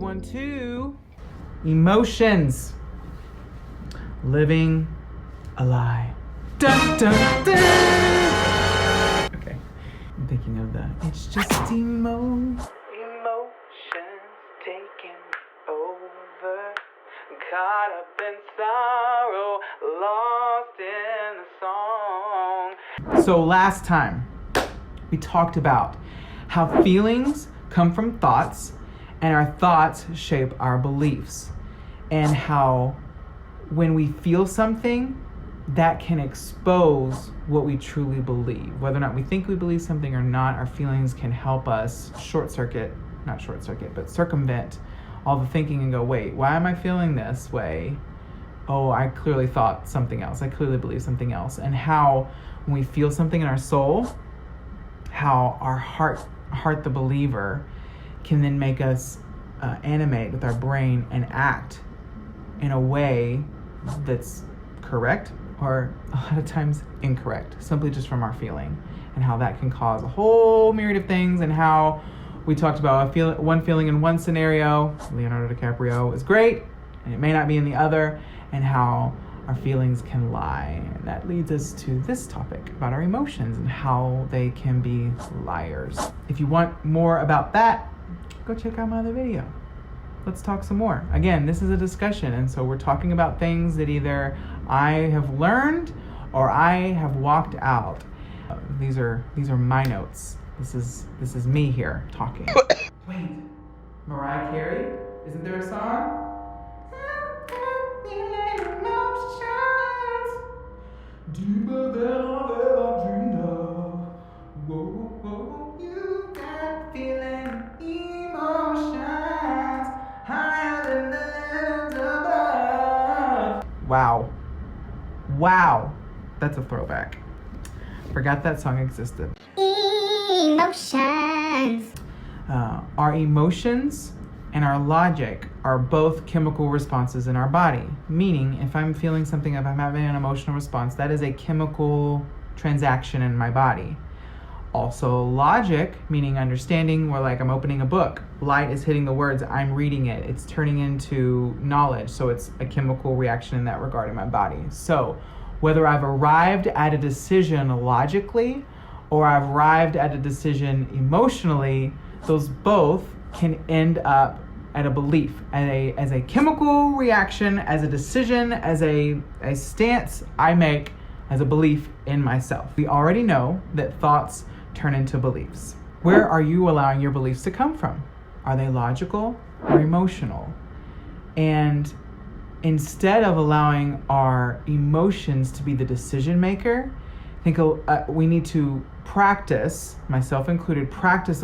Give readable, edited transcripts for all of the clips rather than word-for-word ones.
212. Emotions. Living a lie. Dun, dun, dun. Okay. I'm thinking of the it's just emotions taking over. Caught up in sorrow, lost in the song. So last time we talked about how feelings come from thoughts and our thoughts shape our beliefs, and how when we feel something, that can expose what we truly believe. Whether or not we think we believe something or not, our feelings can help us circumvent all the thinking and go, wait, why am I feeling this way? Oh, I clearly thought something else. I clearly believe something else. And how when we feel something in our soul, how our heart the believer, can then make us animate with our brain and act in a way that's correct or a lot of times incorrect, simply just from our feeling, and how that can cause a whole myriad of things. And how we talked about one feeling in one scenario, Leonardo DiCaprio, is great, and it may not be in the other, and how our feelings can lie. And that leads us to this topic about our emotions and how they can be liars. If you want more about that, go check out my other video. Let's talk some more. Again, this is a discussion, and so we're talking about things that either I have learned or I have walked out. These are my notes. This is me here talking. Wait, Mariah Carey? Isn't there a song? Deeper than I've ever dreamed of. Whoa, whoa, you got feeling emotions higher than the heavens above. Wow, that's a throwback. Forgot that song existed. Emotions. Our emotions and our logic are both chemical responses in our body. Meaning, if I'm feeling something, if I'm having an emotional response, that is a chemical transaction in my body. Also, logic, meaning understanding, where like I'm opening a book. Light is hitting the words, I'm reading it. It's turning into knowledge. So it's a chemical reaction in that regard in my body. So whether I've arrived at a decision logically or I've arrived at a decision emotionally, those both can end up at a belief, as a chemical reaction, as a decision, as a stance I make, as a belief in myself. We already know that thoughts turn into beliefs. Where are you allowing your beliefs to come from? Are they logical or emotional? And instead of allowing our emotions to be the decision maker, I think we need to practice, myself included, practice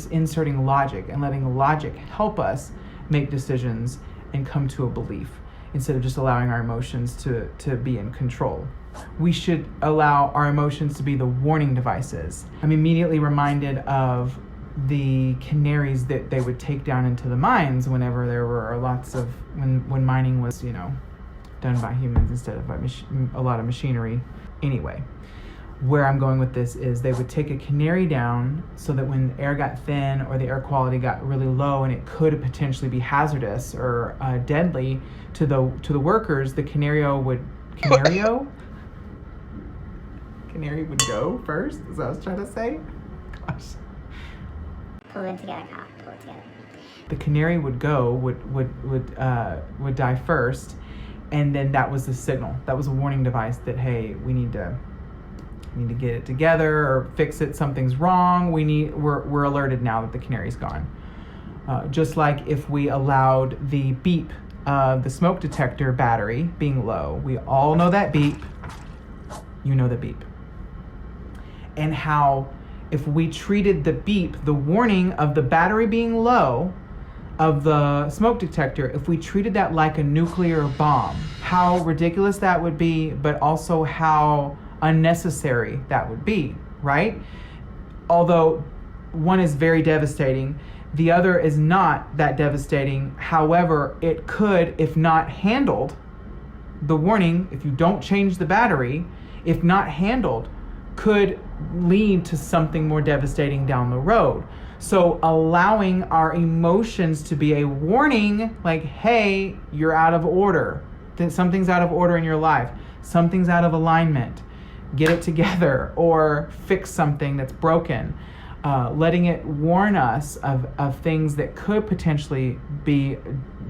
inserting logic and letting logic help us make decisions and come to a belief, instead of just allowing our emotions to be in control. We should allow our emotions to be the warning devices. I'm immediately reminded of the canaries that they would take down into the mines whenever there were lots of, when mining was, done by humans instead of by a lot of machinery. Anyway, where I'm going with this is they would take a canary down so that when the air got thin or the air quality got really low and it could potentially be hazardous or deadly to the workers, the canary would go first. Is that what I was trying to say? Gosh. Pull it together, Kyle. Pull it together. The canary would die first, and then that was the signal. That was a warning device that, hey, we need to get it together or fix it. Something's wrong. We're alerted now that the canary's gone. Just like if we allowed the beep of the smoke detector battery being low, we all know that beep. You know the beep. And how if we treated the beep, the warning of the battery being low of the smoke detector, if we treated that like a nuclear bomb, how ridiculous that would be, but also how unnecessary that would be, right? Although one is very devastating, the other is not that devastating. However, it could, if not handled, the warning, if you don't change the battery, if not handled, could lead to something more devastating down the road. So allowing our emotions to be a warning, like, hey, you're out of order. Something's out of order in your life. Something's out of alignment. Get it together, or fix something that's broken. Letting it warn us of things that could potentially be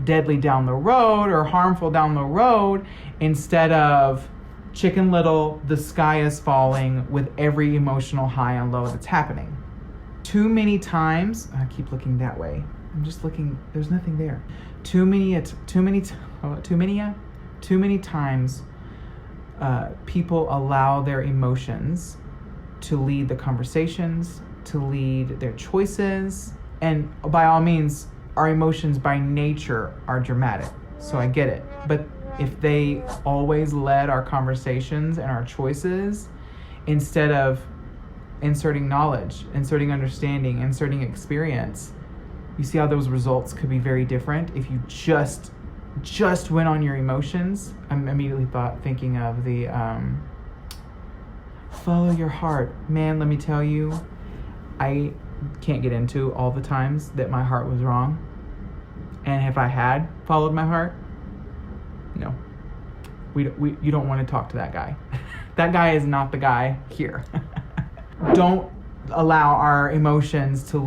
deadly down the road or harmful down the road, instead of Chicken Little, the sky is falling with every emotional high and low that's happening. Too many times, I keep looking that way. I'm just looking, there's nothing there. Too many times people allow their emotions to lead the conversations, to lead their choices. And by all means, our emotions by nature are dramatic. So I get it. But if they always led our conversations and our choices, instead of inserting knowledge, inserting understanding, inserting experience, you see how those results could be very different if you just went on your emotions. I'm immediately thinking of the follow your heart. Man, let me tell you, I can't get into all the times that my heart was wrong. And if I had followed my heart, no, you don't want to talk to that guy. That guy is not the guy here. Don't allow our emotions to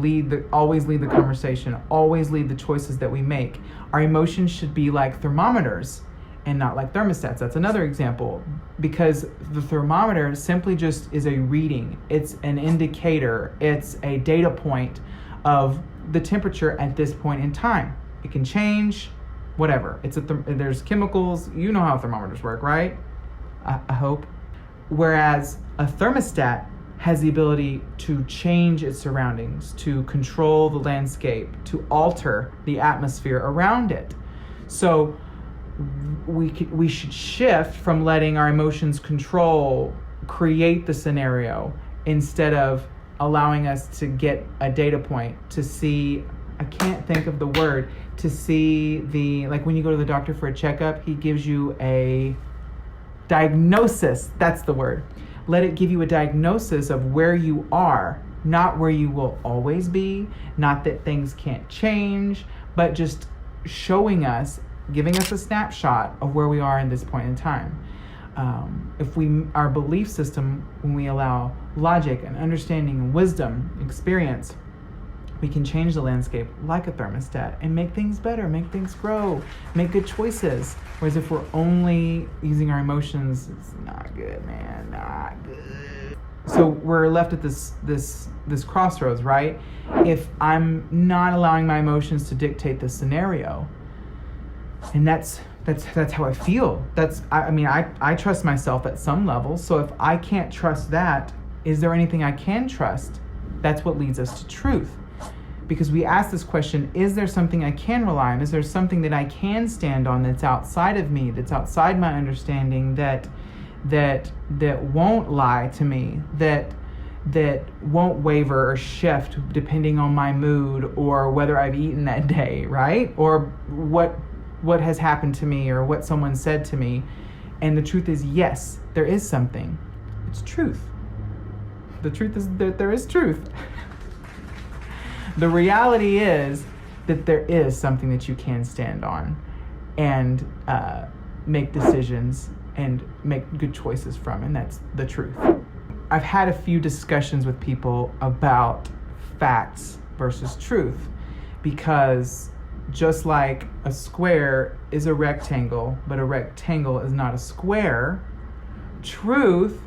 always lead the conversation, always lead the choices that we make. Our emotions should be like thermometers and not like thermostats. That's another example, because the thermometer simply just is a reading. It's an indicator. It's a data point of the temperature at this point in time. It can change, whatever. There's chemicals. You know how thermometers work, right? I hope. Whereas a thermostat has the ability to change its surroundings, to control the landscape, to alter the atmosphere around it. So we should shift from letting our emotions create the scenario, instead of allowing us to get a data point, to see, I can't think of the word, to see like when you go to the doctor for a checkup, he gives you a diagnosis. That's the word. Let it give you a diagnosis of where you are, not where you will always be, not that things can't change, but just showing us, giving us a snapshot of where we are in this point in time. Our belief system, when we allow logic and understanding and wisdom, experience, we can change the landscape like a thermostat and make things better, make things grow, make good choices. Whereas if we're only using our emotions, it's not good, man, not good. So we're left at this crossroads, right? If I'm not allowing my emotions to dictate the scenario, and that's how I feel. I trust myself at some level. So if I can't trust that, is there anything I can trust? That's what leads us to truth. Because we ask this question, is there something I can rely on? Is there something that I can stand on that's outside of me, that's outside my understanding, that won't lie to me, that won't waver or shift depending on my mood or whether I've eaten that day, right? Or what has happened to me or what someone said to me. And the truth is, yes, there is something. It's truth. The truth is that there is truth. The reality is that there is something that you can stand on and make decisions and make good choices from, and that's the truth. I've had a few discussions with people about facts versus truth, because just like a square is a rectangle, but a rectangle is not a square, truth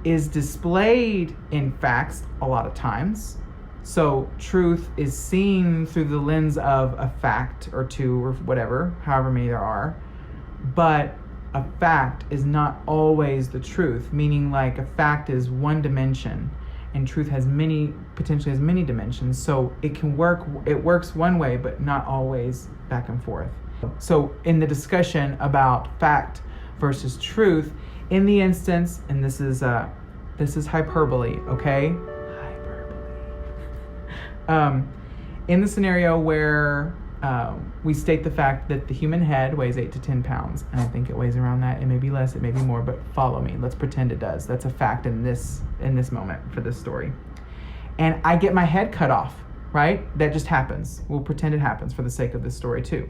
is displayed in facts a lot of times. So truth is seen through the lens of a fact or two or whatever, however many there are. But a fact is not always the truth, meaning like a fact is one dimension and truth potentially has many dimensions. So it works one way, but not always back and forth. So in the discussion about fact versus truth, in the instance, and this is hyperbole, okay? In the scenario where we state the fact that the human head weighs 8 to 10 pounds. And I think it weighs around that. It may be less, it may be more, but follow me. Let's pretend it does. That's a fact in this moment for this story. And I get my head cut off, right? That just happens. We'll pretend it happens for the sake of this story too.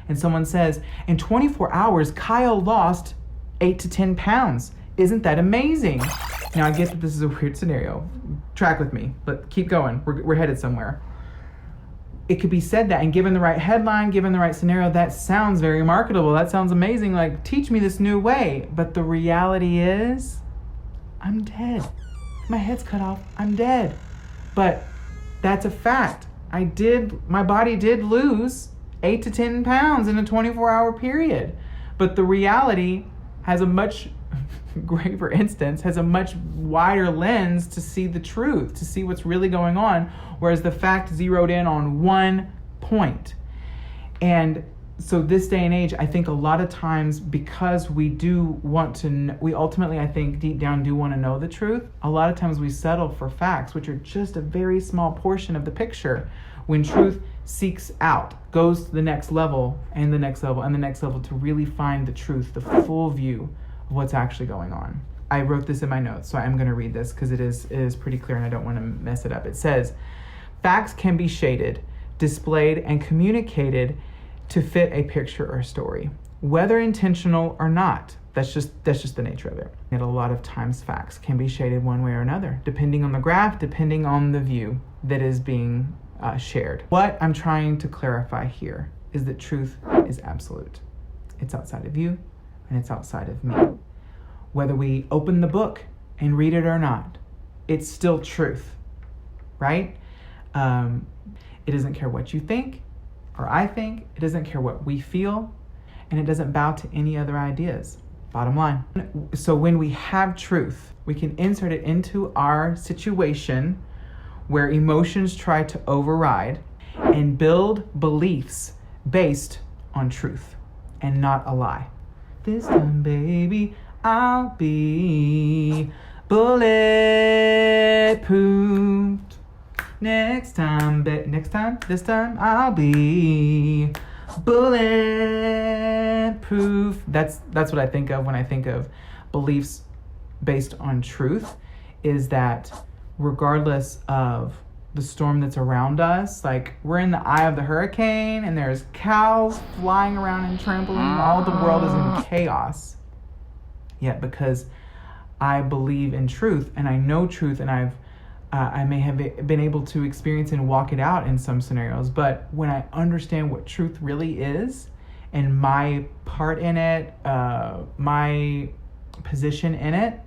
And someone says, in 24 hours, Kyle lost 8 to 10 pounds. Isn't that amazing? Now, I get that this is a weird scenario. Track with me, but keep going. We're headed somewhere. It could be said that, and given the right headline, given the right scenario, that sounds very marketable. That sounds amazing. Like, teach me this new way. But the reality is, I'm dead. My head's cut off. I'm dead. But that's a fact. My body did lose 8 to 10 pounds in a 24-hour period. But the reality has a much graver instance, has a much wider lens to see the truth, to see what's really going on, whereas the fact zeroed in on one point. And so this day and age, I think a lot of times, because we do want to, we ultimately, I think, deep down do want to know the truth, a lot of times we settle for facts, which are just a very small portion of the picture, when truth seeks out, goes to the next level and the next level and the next level to really find the truth, the full view of what's actually going on. I wrote this in my notes, so I'm going to read this because it is pretty clear and I don't want to mess it up. It says, facts can be shaded, displayed, and communicated to fit a picture or story, whether intentional or not. That's just the nature of it. And a lot of times facts can be shaded one way or another, depending on the graph, depending on the view that is being shared. What I'm trying to clarify here is that truth is absolute. It's outside of you and it's outside of me. Whether we open the book and read it or not, it's still truth, right? It doesn't care what you think or I think. It doesn't care what we feel, and it doesn't bow to any other ideas. Bottom line. So when we have truth, we can insert it into our situation where emotions try to override and build beliefs based on truth and not a lie. This time, baby, I'll be bulletproof. This time, I'll be bulletproof. That's what I think of when I think of beliefs based on truth, is that regardless of the storm that's around us, like we're in the eye of the hurricane and there's cows flying around and trampling, all the world is in chaos. Yet because I believe in truth and I know truth, and I may have been able to experience and walk it out in some scenarios, but when I understand what truth really is and my part in it, my position in it,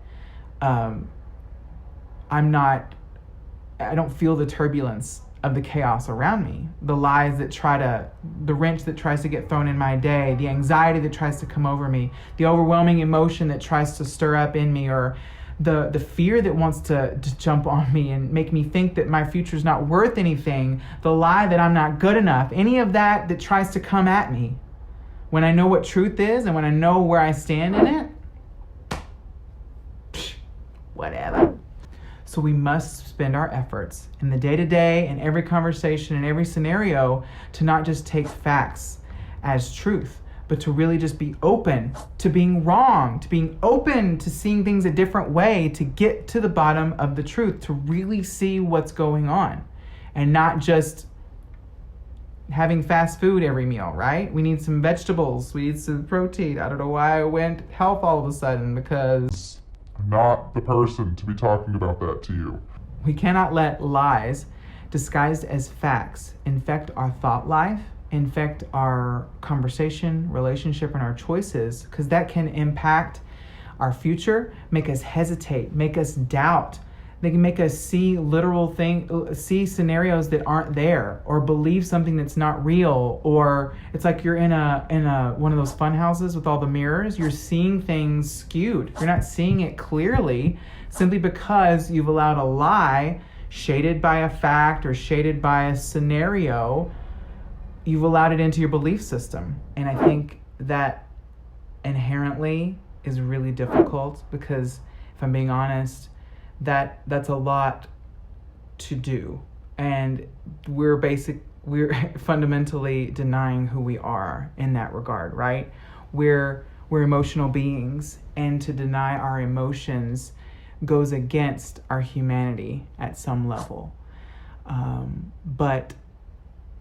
I don't feel the turbulence of the chaos around me, the lies the wrench that tries to get thrown in my day, the anxiety that tries to come over me, the overwhelming emotion that tries to stir up in me, or the fear that wants to jump on me and make me think that my future's not worth anything, the lie that I'm not good enough, any of that tries to come at me. When I know what truth is and when I know where I stand in it, whatever. So we must spend our efforts in the day-to-day, in every conversation, in every scenario, to not just take facts as truth, but to really just be open to being wrong, to being open to seeing things a different way, to get to the bottom of the truth, to really see what's going on, and not just having fast food every meal, right? We need some vegetables, we need some protein. I don't know why I went health all of a sudden, because I'm not the person to be talking about that to you. we cannot let lies disguised as facts infect our thought life, infect our conversation, relationship, and our choices, because that can impact our future, make us hesitate, make us doubt. They can make us see see scenarios that aren't there, or believe something that's not real. Or it's like you're in a one of those fun houses with all the mirrors. You're seeing things skewed. You're not seeing it clearly simply because you've allowed a lie shaded by a fact or shaded by a scenario. You've allowed it into your belief system. And I think that inherently is really difficult, because if I'm being honest, that's a lot to do. And we're we're fundamentally denying who we are in that regard, right? We're emotional beings, and to deny our emotions goes against our humanity at some level. But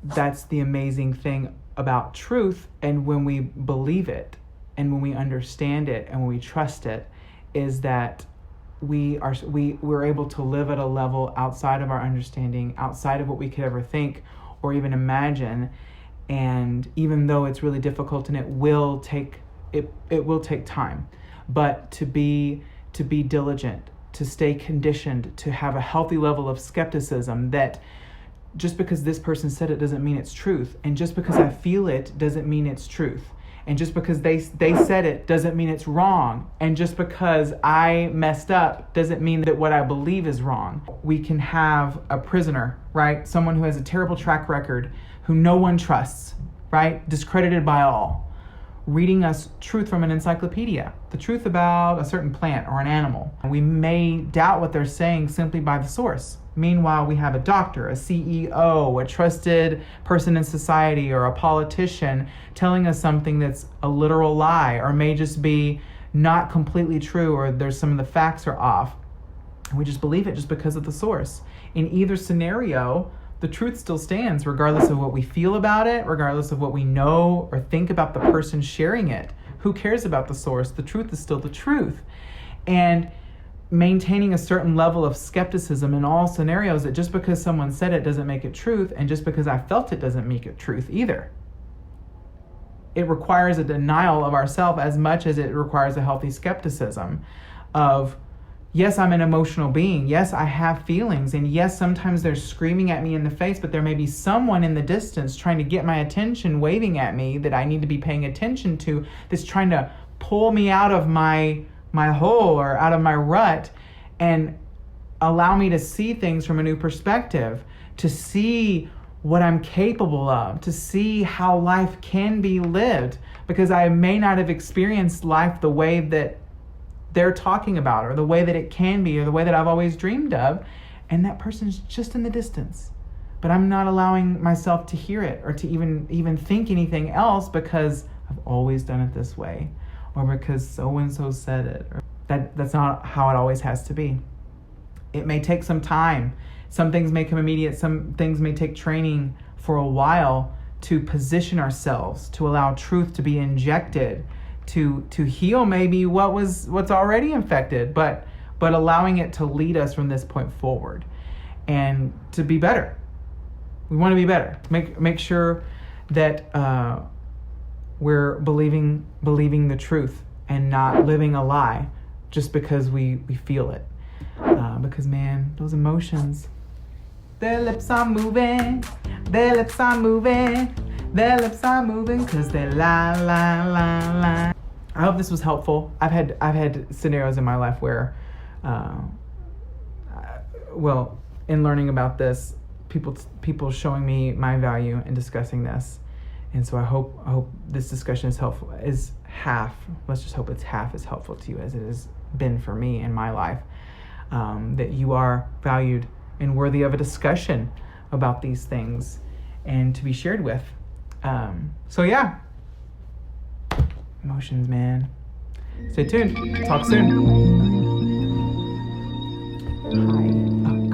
that's the amazing thing about truth, and when we believe it, and when we understand it, and when we trust it, is that we're able to live at a level outside of our understanding, outside of what we could ever think or even imagine. And even though it's really difficult, and it will take time, but to be diligent, to stay conditioned, to have a healthy level of skepticism, that just because this person said it doesn't mean it's truth, and just because I feel it doesn't mean it's truth, and just because they said it doesn't mean it's wrong, and just because I messed up doesn't mean that what I believe is wrong. We can have a prisoner, right? Someone who has a terrible track record, who no one trusts, right? Discredited by all, reading us truth from an encyclopedia, the truth about a certain plant or an animal. We may doubt what they're saying simply by the source. Meanwhile, we have a doctor, a CEO, a trusted person in society, or a politician telling us something that's a literal lie, or may just be not completely true, or there's some of the facts are off. And we just believe it just because of the source. In either scenario, the truth still stands, regardless of what we feel about it, regardless of what we know or think about the person sharing it. Who cares about the source? The truth is still the truth. And maintaining a certain level of skepticism in all scenarios, that just because someone said it doesn't make it truth, and just because I felt it doesn't make it truth either. It requires a denial of ourselves as much as it requires a healthy skepticism of, yes, I'm an emotional being. Yes, I have feelings. And yes, sometimes they're screaming at me in the face, but there may be someone in the distance trying to get my attention, waving at me, that I need to be paying attention to, that's trying to pull me out of my hole, or out of my rut, and allow me to see things from a new perspective, to see what I'm capable of, to see how life can be lived, because I may not have experienced life the way that they're talking about, or the way that it can be, or the way that I've always dreamed of, and that person's just in the distance. But I'm not allowing myself to hear it, or to even think anything else, because I've always done it this way, or because so-and-so said it. Or that's not how it always has to be. It may take some time. Some things may come immediate. Some things may take training for a while to position ourselves, to allow truth to be injected, to heal maybe what's already infected, but allowing it to lead us from this point forward, and to be better. We want to be better. Make sure that we're believing the truth, and not living a lie just because we feel it. Because, man, those emotions, their lips are moving, their lips are moving, their lips are moving, because they lie, lie, lie, lie. I hope this was helpful. I've had scenarios in my life where, in learning about this, people showing me my value in discussing this. And so I hope this discussion is helpful. Let's just hope it's half as helpful to you as it has been for me in my life. That you are valued and worthy of a discussion about these things, and to be shared with. So yeah, emotions, man. Stay tuned. Talk soon. Hi. Oh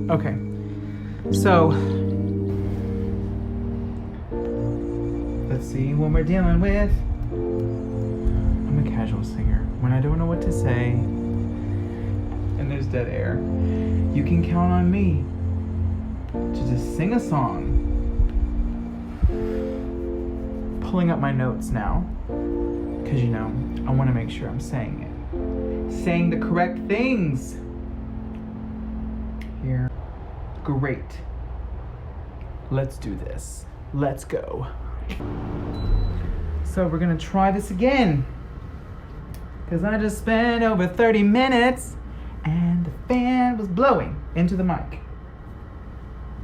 gosh. Okay. So, let's see what we're dealing with. I'm a casual singer. When I don't know what to say and there's dead air, you can count on me to just sing a song. Pulling up my notes now, because I want to make sure I'm saying the correct things here. Great. Let's do this. Let's go. So we're gonna try this again, because I just spent over 30 minutes and the fan was blowing into the mic.